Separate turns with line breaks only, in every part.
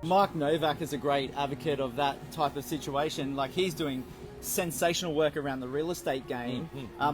Mark Novak is a great advocate of that type of situation. Like, he's doing sensational work around the real estate game,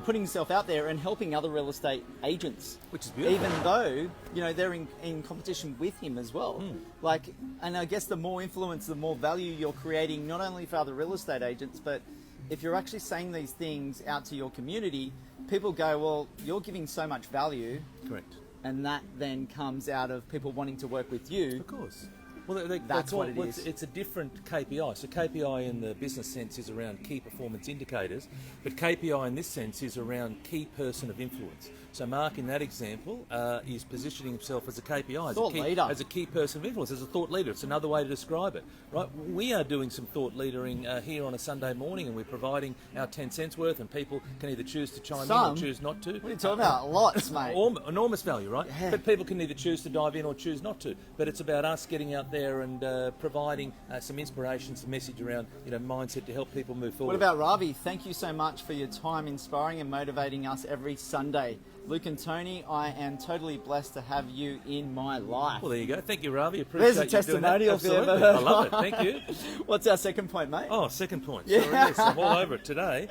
putting himself out there and helping other real estate agents,
which is beautiful.
Even though they're in competition with him as well. Like, and I guess the more influence, the more value you're creating, not only for other real estate agents, but if you're actually saying these things out to your community, people go, well, you're giving so much value.
Correct.
And that then comes out of people wanting to work with you.
Of course. Well,
that's what it is.
It's a different KPI. So KPI in the business sense is around key performance indicators, but KPI in this sense is around key person of influence. So Mark, in that example, is positioning himself as a KPI, as a key person of influence, as a thought leader. It's another way to describe it, right? We are doing some thought leadering here on a Sunday morning, and we're providing our 10 cents worth, and people can either choose to chime in or choose not to.
What are you talking about? Lots, mate.
Enormous value, right?
Yeah.
But people can either choose to dive in or choose not to. But it's about us getting out there and providing some inspiration, some message around mindset to help people move forward.
What about Ravi? Thank you so much for your time inspiring and motivating us every Sunday. Luke and Tony, I am totally blessed to have you in my life.
Well, there you go. Thank you, Ravi. Appreciate
There's a testimonial for you.
I love it. Thank you.
What's our second point, mate?
Oh, second point.
Yeah.
Sorry, yes, I'm all over it today.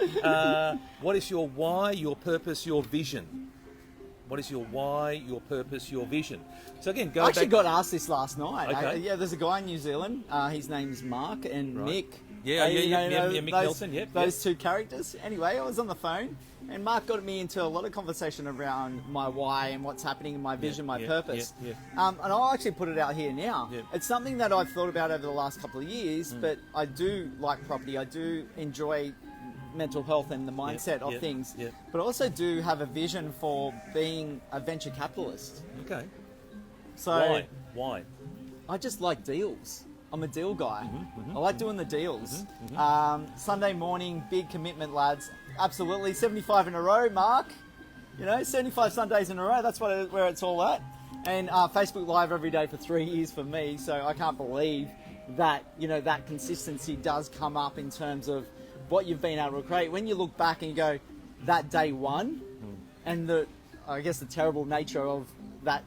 What is your why, your purpose, your vision? What is your why, your purpose, your vision? So again,
I actually got asked this last night.
Okay.
There's a guy in New Zealand. His name's Mark and
Right.
Mick.
Mick Nelson. Yep.
Those two characters. Anyway, I was on the phone, and Mark got me into a lot of conversation around my why and what's happening in my vision, my purpose. And I'll actually put it out here now. It's something that I've thought about over the last couple of years, but I do like property. I do enjoy mental health and the mindset of things, but I also do have a vision for being a venture capitalist.
Okay.
So
Why?
I just like deals. I'm a deal guy. I like doing the deals. Sunday morning, big commitment, lads. Absolutely, 75 in a row, Mark. 75 Sundays in a row. That's where it's all at. And Facebook Live every day for 3 years for me. So I can't believe that that consistency does come up in terms of what you've been able to create. When you look back and you go, that day one, and the terrible nature of that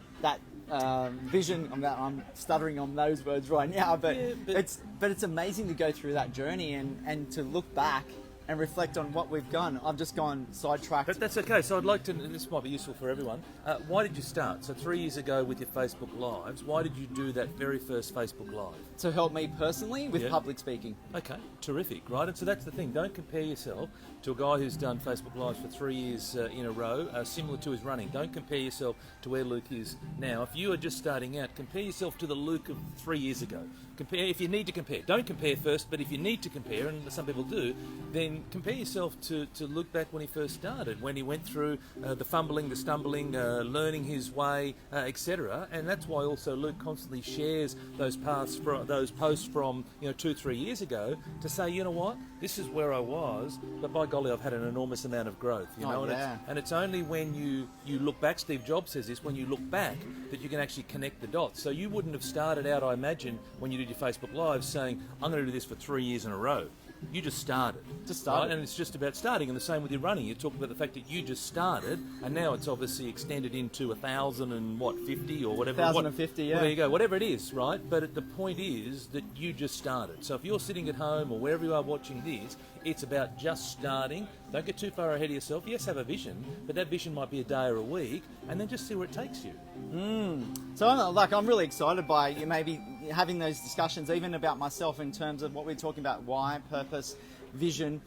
vision. I'm stuttering on those words right now, but it's amazing to go through that journey and to look back and reflect on what we've done. I've just gone sidetracked.
But that's okay. So I'd like to, this might be useful for everyone. Why did you start? So 3 years ago with your Facebook Lives, why did you do that very first Facebook Live?
To help me personally with public speaking.
Okay, terrific, right? And so that's the thing. Don't compare yourself to a guy who's done Facebook Lives for 3 years in a row, similar to his running. Don't compare yourself to where Luke is now. If you are just starting out, compare yourself to the Luke of 3 years ago. Compare if you need to compare. Don't compare first, but if you need to compare, and some people do, then compare yourself to look back when he first started, when he went through the fumbling, the stumbling, learning his way, etc. And that's why also Luke constantly shares those posts from 2-3 years ago to say, you know what, this is where I was, but by golly, I've had an enormous amount of growth. And it's only when you look back. Steve Jobs says this: when you look back, that you can actually connect the dots. So you wouldn't have started out, I imagine, when you did your Facebook Live, saying, I'm going to do this for 3 years in a row. You just started. Right? And it's just about starting. And the same with your running. You talk about the fact that you just started, and now it's obviously extended into 1,050 or whatever.
1,050, yeah.
Well, there you go. Whatever it is, right? But the point is that you just started. So if you're sitting at home or wherever you are watching this, it's about just starting. Don't get too far ahead of yourself. Yes, have a vision, but that vision might be a day or a week, and then just see where it takes you.
So I'm really excited by you maybe having those discussions, even about myself in terms of what we're talking about: why, purpose, vision,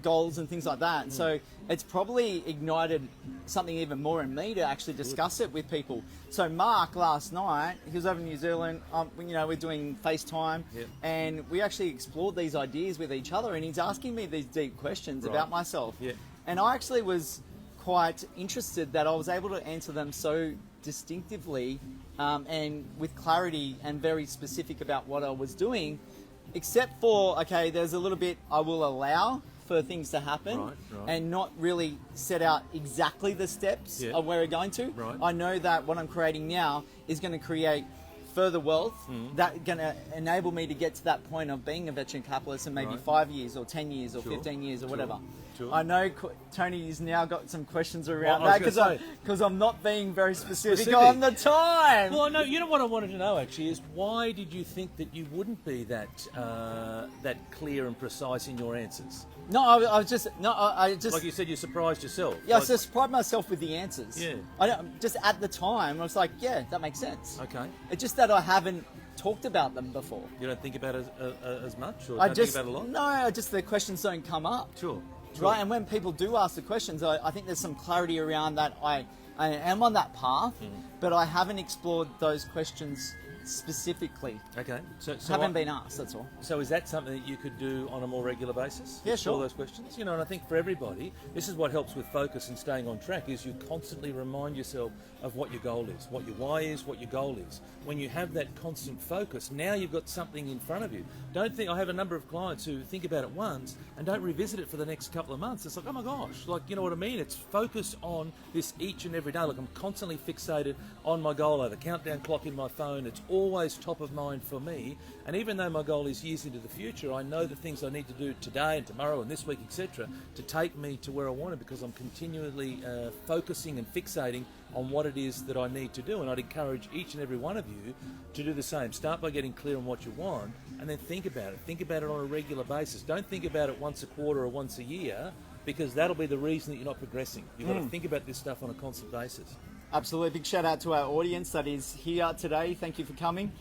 goals, and things like that. So it's probably ignited something even more in me to actually discuss it with people. So Mark last night, he was over in New Zealand. We're doing FaceTime, and we actually explored these ideas with each other. And he's asking me these deep questions about myself. And I actually was quite interested that I was able to answer them so distinctively and with clarity and very specific about what I was doing, except for, there's a little bit I will allow for things to happen and not really set out exactly the steps of where we're going to. I know that what I'm creating now is going to create further wealth that going to enable me to get to that point of being a venture capitalist in maybe 5 years or 10 years or 15 years or whatever.
Sure.
I know Tony's now got some questions around
Well, I
that
was gonna
because I'm not being very specific on the time.
Well, no, you know what I wanted to know actually is why did you think that you wouldn't be that clear and precise in your answers?
No, I just
Like you said, you surprised yourself.
Yeah,
Like,
I just pride myself with the answers.
Yeah.
I don't, just at the time, I was like, yeah, that makes sense.
Okay.
It's just that I haven't talked about them before.
You don't think about it as much, or
I
don't
just
think about it a lot?
no, the questions don't come up.
Sure.
Right, and when people do ask the questions, I think there's some clarity around that. I am on that path, but I haven't explored those questions specifically.
Okay. So
Haven't been asked, that's all.
So is that something that you could do on a more regular basis?
Yeah,
Explore
sure.
those questions? You know, and I think for everybody, this is what helps with focus and staying on track is you constantly remind yourself of what your goal is, what your why is, what your goal is. When you have that constant focus, now you've got something in front of you. Don't think, I have a number of clients who think about it once and don't revisit it for the next couple of months. It's like, oh my gosh, like, you know what I mean? It's focus on this each and every day. Like I'm constantly fixated on my goal. I have a countdown clock in my phone. It's always top of mind for me. And even though my goal is years into the future, I know the things I need to do today and tomorrow and this week, etc., to take me to where I want to, because I'm continually focusing and fixating on what it is that I need to do. And I'd encourage each and every one of you to do the same. Start by getting clear on what you want and then think about it. Think about it on a regular basis. Don't think about it once a quarter or once a year, because that'll be the reason that you're not progressing. You've got to think about this stuff on a constant basis.
Absolutely. Big shout out to our audience that is here today. Thank you for coming.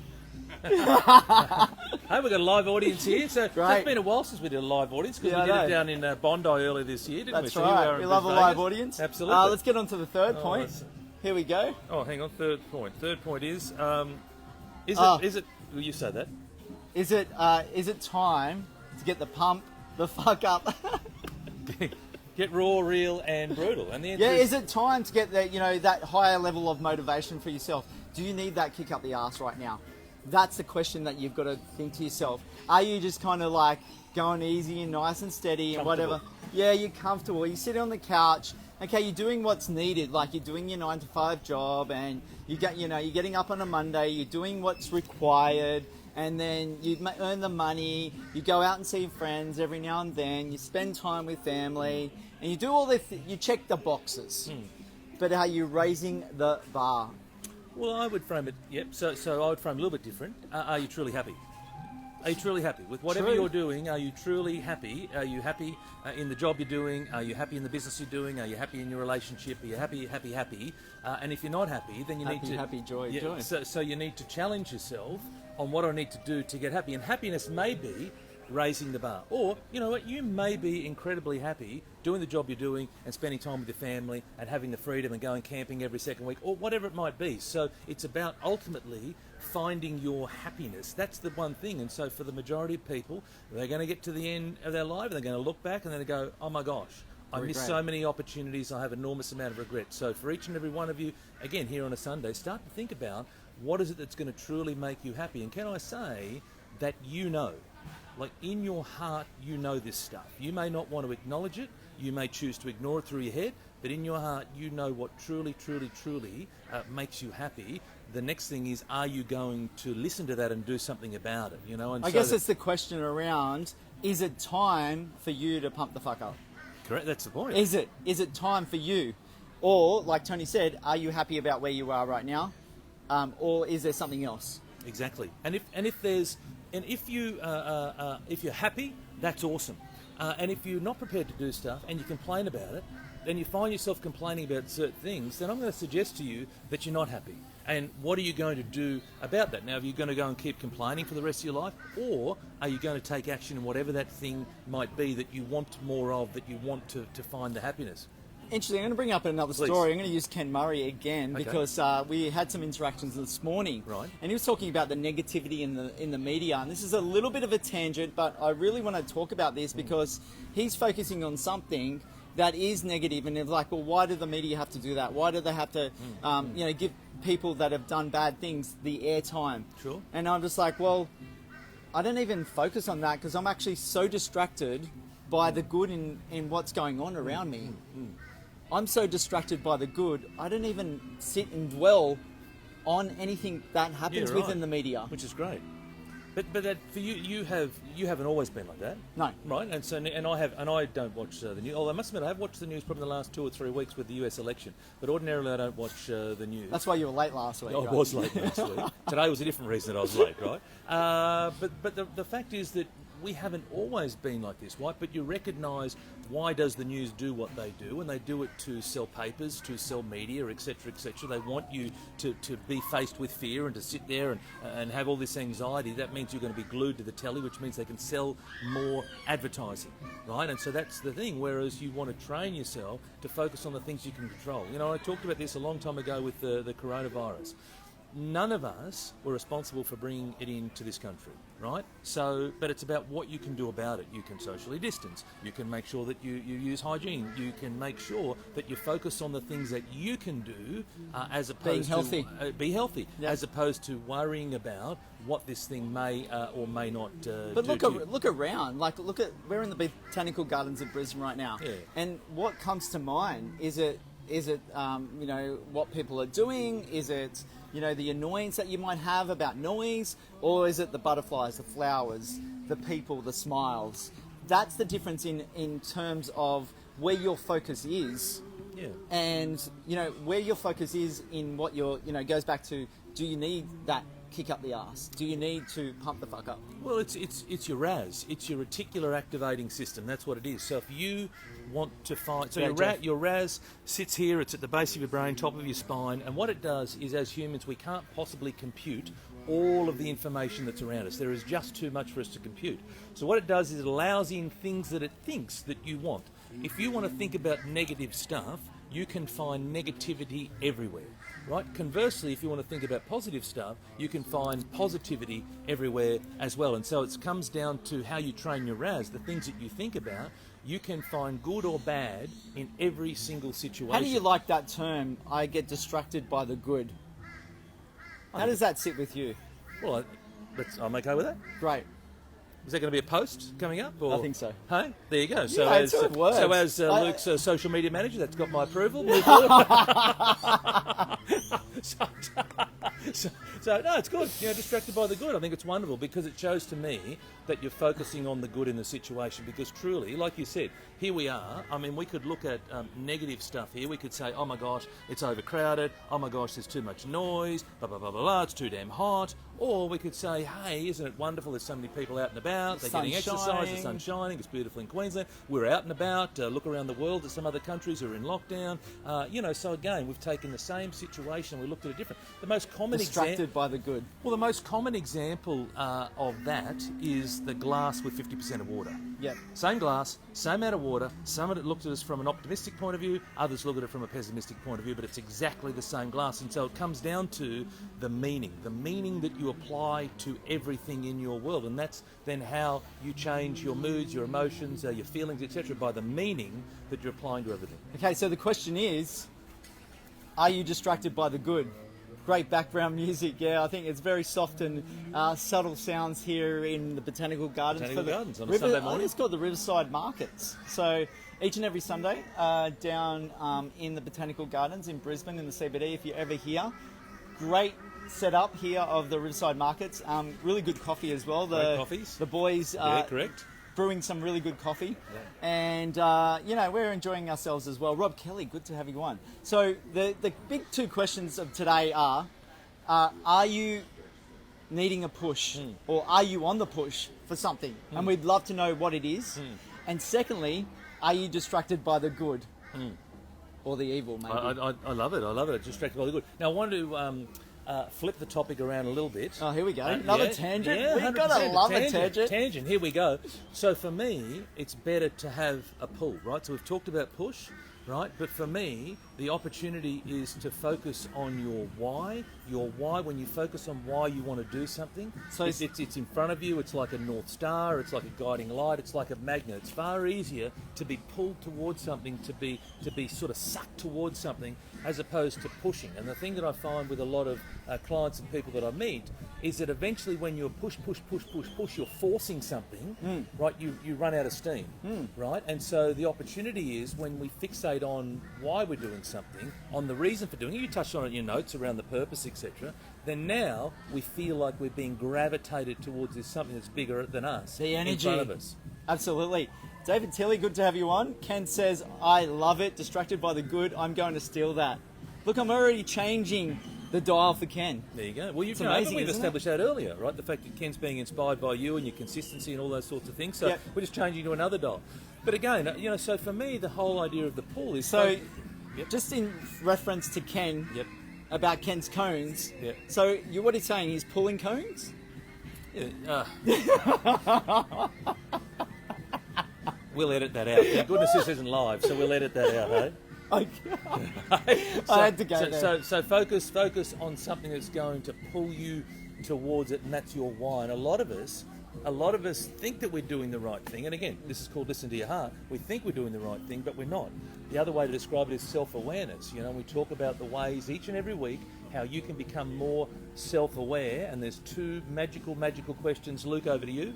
Hey, we've got a live audience here. So
Great.
it's been a while since we did a live audience, because
Yeah,
we
I
did it
know.
down in Bondi earlier this year, didn't we?
That's
So here
right.
are
We
in
love a
Brisbane.
live audience.
Absolutely.
Let's get on to the third point.
let's-
Here we go.
Oh, hang on. Third point. Third point is it? Will you say that?
Is it time to get the fuck up?
Get raw, real, and brutal. And the answer
Yeah,
is
is it time to get that higher level of motivation for yourself? Do you need that kick up the arse right now? That's the question that you've got to think to yourself. Are you just kind of like going easy and nice and steady and whatever? Yeah, you're comfortable. You're sitting on the couch. Okay, you're doing what's needed. Like you're doing your 9 to 5 job, and you're getting up on a Monday. You're doing what's required, and then you earn the money. You go out and see friends every now and then. You spend time with family, and you do all this. You check the boxes. But are you raising the bar?
Well, I would frame it. Yep. So I would frame it a little bit different. Are you truly happy? Are you truly happy with whatever
True.
you're doing? Are you truly happy? Are you happy in the job you're doing? Are you happy in the business you're doing? Are you happy in your relationship? Are you happy? And if you're not happy, then you need to
Joy.
So you need to challenge yourself on what I need to do to get happy. And happiness may be raising the bar, or you know what, you may be incredibly happy doing the job you're doing and spending time with your family and having the freedom and going camping every second week, or whatever it might be. So it's about ultimately finding your happiness. That's the one thing. And so for the majority of people, they're going to get to the end of their life and they're going to look back and then go, oh my gosh, I missed so many opportunities. I have enormous amount of regret. So for each and every one of you, again, here on a Sunday, start to think about what is it that's going to truly make you happy. And can I say that like in your heart, you know this stuff. You may not want to acknowledge it. You may choose to ignore it through your head, but in your heart, you know what truly makes you happy. The next thing is, are you going to listen to that and do something about it? You know, and
I guess it's the question around: is it time for you to pump the fuck up?
correct. That's the point.
Is it time for you, or like Tony said, are you happy about where you are right now, or is there something else?
Exactly. And if you're happy, that's awesome. And if you're not prepared to do stuff and you complain about it, then you find yourself complaining about certain things, then I'm going to suggest to you that you're not happy. And what are you going to do about that? Now, are you going to go and keep complaining for the rest of your life? Or are you going to take action in whatever that thing might be that you want more of, that you want to find the happiness?
Interesting. I'm going to bring up another
Please.
story. I'm going to use Ken Murray again
Okay.
because we had some interactions this morning.
Right.
And he was talking about the negativity in the media. And this is a little bit of a tangent, but I really want to talk about this because he's focusing on something that is negative, and they're like, well, why do the media have to do that? Why do they have to, give people that have done bad things the airtime?
Sure.
And I'm just like, well, I don't even focus on that because I'm actually so distracted by the good in what's going on around me. I'm so distracted by the good, I don't even sit and dwell on anything that happens
Yeah, right.
within the media.
Which is great. But that for you haven't always been like that.
No.
Right, and I don't watch the news. Although I must admit I have watched the news probably the last 2 or 3 weeks with the US election. But ordinarily I don't watch the news.
That's why you were late last week.
I
right?
was late last week. Today was a different reason that I was late, right? But the fact is that we haven't always been like this, right? But you recognise why does the news do what they do, and they do it to sell papers, to sell media, etc., etc. They want you to be faced with fear and to sit there and have all this anxiety. That means you're going to be glued to the telly, which means they can sell more advertising, right? And so that's the thing, whereas you want to train yourself to focus on the things you can control. You know, I talked about this a long time ago with the coronavirus. None of us were responsible for bringing it into this country, right? So, but it's about what you can do about it. You can socially distance. You can make sure that you use hygiene. You can make sure that you focus on the things that you can do as opposed to... Be healthy,
yep.
As opposed to worrying about what this thing may or may not
But
do
look around. Like, we're in the Botanical Gardens of Brisbane right now.
Yeah.
And what comes to mind, is it you know, what people are doing? Is it, you know, the annoyance that you might have about noise? Or is it the butterflies, the flowers, the people, the smiles? That's the difference in terms of where your focus is.
Yeah.
And, you know, where your focus is in what you're, you know, goes back to, do you need that kick up the arse? Do you need to pump the fuck up?
Well, it's your RAS. It's your reticular activating system. That's what it is. So if you want to find... So your RAS sits here. It's at the base of your brain, top of your spine. And what it does is, as humans, we can't possibly compute all of the information that's around us. There is just too much for us to compute. So what it does is it allows in things that it thinks that you want. If you want to think about negative stuff, you can find negativity everywhere, right? Conversely, if you want to think about positive stuff, you can find positivity everywhere as well. And so it comes down to how you train your RAS, the things that you think about. You can find good or bad in every single situation.
How do you like that term, I get distracted by the good? How does that sit with you?
Well, I'm okay with that.
Great.
Is that going to be a post coming up? Or?
I think so.
Hey, there you go. So
Yeah,
as
it works.
Luke's social media manager, that's got my approval. Move forward. So no, it's good. You know, distracted by the good. I think it's wonderful because it shows to me that you're focusing on the good in the situation. Because truly, like you said, here we are. I mean, we could look at negative stuff here. We could say, oh my gosh, it's overcrowded. Oh my gosh, there's too much noise. Blah blah blah blah blah. It's too damn hot. Or we could say, hey, isn't it wonderful? There's so many people out and about. They're getting exercise. The sun's shining. It's beautiful in Queensland. We're out and about. Look around the world at some other countries who are in lockdown. You know, so again, we've taken the same situation. We looked at it different. The most common
Distracted by the good.
Well, the most common example of that is the glass with 50% of water.
Yep.
Same glass, same amount of water. Some of it looked at us from an optimistic point of view, others look at it from a pessimistic point of view, but it's exactly the same glass. And so it comes down to the meaning that you apply to everything in your world. And that's then how you change your moods, your emotions, your feelings, etc., by the meaning that you're applying to everything.
Okay, so the question is, are you distracted by the good? Great background music, yeah. I think it's very soft and subtle sounds here in the Botanical Gardens.
Gardens on a Sunday morning.
I think it's called the Riverside Markets. So each and every Sunday down in the Botanical Gardens in Brisbane in the CBD, if you're ever here. Great setup here of the Riverside Markets. Really good coffee as well.
Great coffees.
The boys
yeah, correct.
Brewing some really good coffee. Yeah. And, you know, we're enjoying ourselves as well. Rob Kelly, good to have you on. So the big two questions of today are you needing a push or are you on the push for something? And we'd love to know what it is. And secondly, are you distracted by the good or the evil, maybe?
I love it. I love it. Distracted by the good. Now, I want to... flip the topic around a little bit.
Oh, here we go. Another tangent?
Yeah,
We've got to love a tangent.
Tangent, here we go. So for me, it's better to have a pull, right? So we've talked about push, right? But for me, the opportunity is to focus on your why. Your why, when you focus on why you want to do something, so it's in front of you. It's like a North Star. It's like a guiding light. It's like a magnet. It's far easier to be pulled towards something, to be sort of sucked towards something, as opposed to pushing. And the thing that I find with a lot of clients and people that I meet is that eventually when you're push, you're forcing something, right, you run out of steam, right? And so the opportunity is when we fixate on why we're doing something, on the reason for doing it, you touched on it in your notes around the purpose, etc., then now we feel like we're being gravitated towards this something that's bigger than us,
The energy.
in front of us.
Absolutely. David Tilley, good to have you on. Ken says, I love it. Distracted by the good. I'm going to steal that. Look, I'm already changing the dial for Ken.
There you go. Well,
It's amazing,
we've
isn't
established that earlier, right? The fact that Ken's being inspired by you and your consistency and all those sorts of things. So
Yep.
we're just changing to another dial. But again, so for me, the whole idea of the pull is...
So,
Yep.
just in reference to Ken,
Yep.
about Ken's cones,
Yep.
so what he's saying, he's pulling cones?
Yeah, we'll edit that out. Thank goodness this isn't live, so we'll edit that out, eh?
Okay. I had to go there.
So focus on something that's going to pull you towards it, and that's your why. And a lot of us think that we're doing the right thing. And again, this is called listen to your heart. We think we're doing the right thing, but we're not. The other way to describe it is self-awareness. We talk about the ways each and every week how you can become more self-aware. And there's two magical questions. Luke, over to you.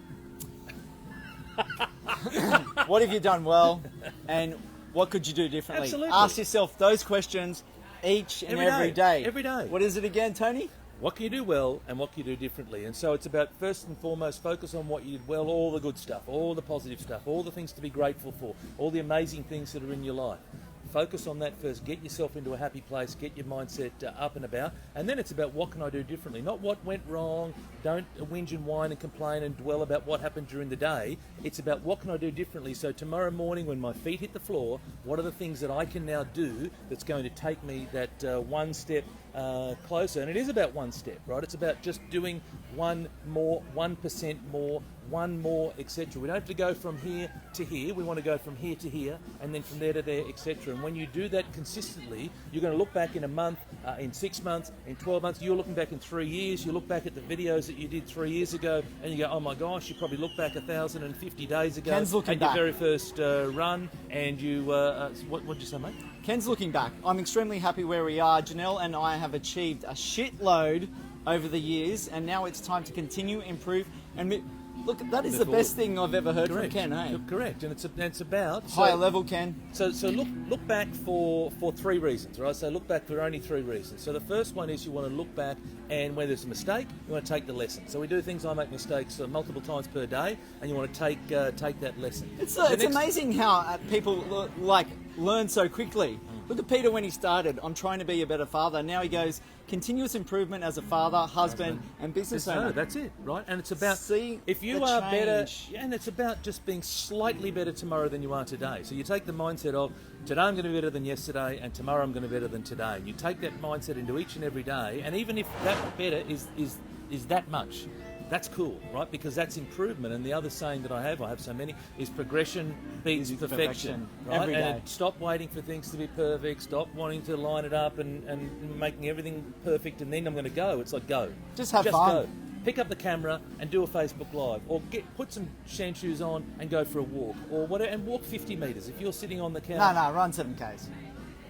What have you done well, and what could you do differently?
Absolutely.
Ask yourself those questions each and every day.
Every day.
What is it again, Tony?
What can you do well and what can you do differently? And so it's about, first and foremost, focus on what you did well, all the good stuff, all the positive stuff, all the things to be grateful for, all the amazing things that are in your life. Focus on that first. Get yourself into a happy place. Get your mindset up and about. And then it's about what can I do differently? Not what went wrong. Don't whinge and whine and complain and dwell about what happened during the day. It's about what can I do differently? So tomorrow morning when my feet hit the floor, what are the things that I can now do that's going to take me that one step closer? And it is about one step, right? It's about just doing one more, 1% more, one more, etc. We don't have to go from here to here. We want to go from here to here, and then from there to there, etc. And when you do that consistently, you're going to look back in a month, in 6 months, in 12 months. You're looking back in 3 years. You look back at the videos that you did 3 years ago, and you go, "Oh my gosh!" You probably look back 1,050 days ago
Ken's looking
at
back.
your very first run, and you. What did you say, mate?
Ken's looking back. I'm extremely happy where we are. Janelle and I have achieved a shitload over the years, and now it's time to continue, improve, and look, that is the best thing I've ever heard
Correct.
from Ken, eh?
Correct, and it's about
Higher level, Ken.
So look back for 3 reasons, right? So look back for only 3 reasons. So the first one is you want to look back, and where there's a mistake, you want to take the lesson. So we do things. I make mistakes multiple times per day, and you want to take that lesson.
It's amazing how people learn so quickly. Look at Peter when he started. I'm trying to be a better father. Now he goes continuous improvement as a father, husband, and business owner.
No, that's it, right? And it's about
See
if you
the
are better,
change.
and it's about just being slightly better tomorrow than you are today. So you take the mindset of today I'm going to be better than yesterday, and tomorrow I'm going to be better than today. And you take that mindset into each and every day, and even if that better is that much, that's cool, right? Because that's improvement. And the other saying that I have so many, is progression beats perfection. Right?
Every day.
And stop waiting for things to be perfect. Stop wanting to line it up and making everything perfect. And then I'm going to go. It's like go.
Just have fun.
Go. Pick up the camera and do a Facebook Live, or put some sand shoes on and go for a walk, or whatever, and walk 50 metres. If you're sitting on the couch,
No, run 7Ks.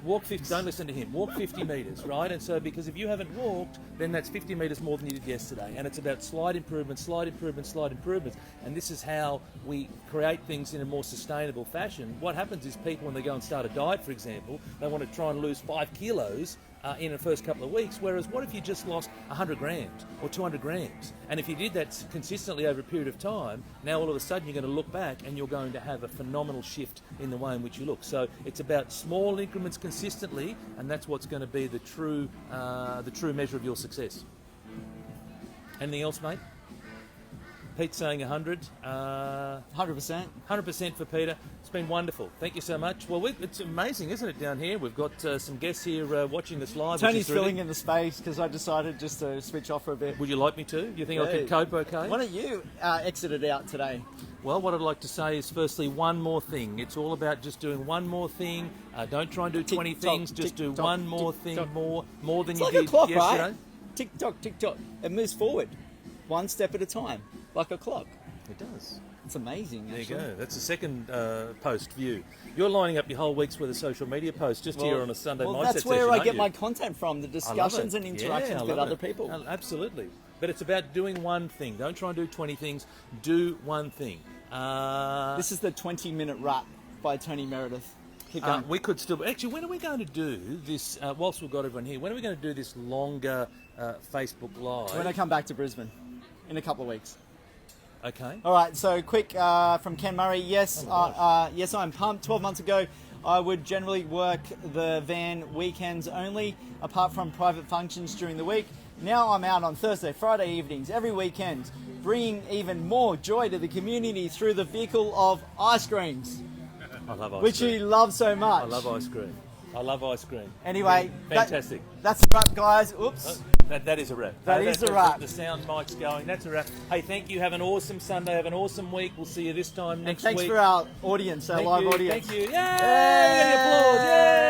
walk 50. Don't listen to him. Walk 50 metres, right? And so, because if you haven't walked, then that's 50 metres more than you did yesterday. And it's about slight improvements. And this is how we create things in a more sustainable fashion. What happens is people, when they go and start a diet, for example, they want to try and lose 5 kilos in the first couple of weeks. Whereas, what if you just lost 100 grams or 200 grams? And if you did that consistently over a period of time, now all of a sudden you're going to look back and you're going to have a phenomenal shift in the way in which you look. So it's about small increments consistently, and that's what's going to be the true measure of your success. Anything else, mate? Pete's saying 100.
100%.
100% for Peter. It's been wonderful. Thank you so much. Well, it's amazing, isn't it, down here? We've got some guests here watching this live.
Tony's filling in the space because I decided just to switch off for a bit.
Would you like me to? Do you think I can cope okay?
Why don't you exit it out today?
Well, what I'd like to say is, firstly, one more thing. It's all about just doing one more thing. Don't try and do 20 things. Just do one more thing, more than you did
It's like a clock,
yesterday.
right? Tick tock, tick tock. It moves forward, one step at a time, like a clock.
It does.
It's amazing.
There
actually.
you go. That's the second post view. You're lining up your whole week's worth of social media posts just here on a Sunday mindset
that's where
session,
I
aren't
get
you?
my content from, the discussions and interactions with other people.
Absolutely. But it's about doing one thing. Don't try and do 20 things. Do one thing.
This is the 20-minute rap by Tony Meredith. keep going.
We could still... Actually, when are we going to do this, whilst we've got everyone here, when are we going to do this longer Facebook Live?
When I come back to Brisbane in a couple of weeks.
Okay.
All right, so quick from Ken Murray. Yes, yes, I'm pumped. 12 months ago, I would generally work the van weekends only, apart from private functions during the week. Now I'm out on Thursday, Friday evenings, every weekend, bringing even more joy to the community through the vehicle of ice creams,
I love ice
which
cream.
you love so much.
I love ice cream. I love ice cream.
Anyway,
Fantastic.
That's a wrap, guys. Oops.
That is a wrap.
That is a wrap.
The sound mic's going. That's a wrap. Hey, thank you. Have an awesome Sunday. Have an awesome week. We'll see you this time next
Thanks
week.
for our audience, our
Thank
live
you.
audience.
Thank you. Yay! Applause. Yay!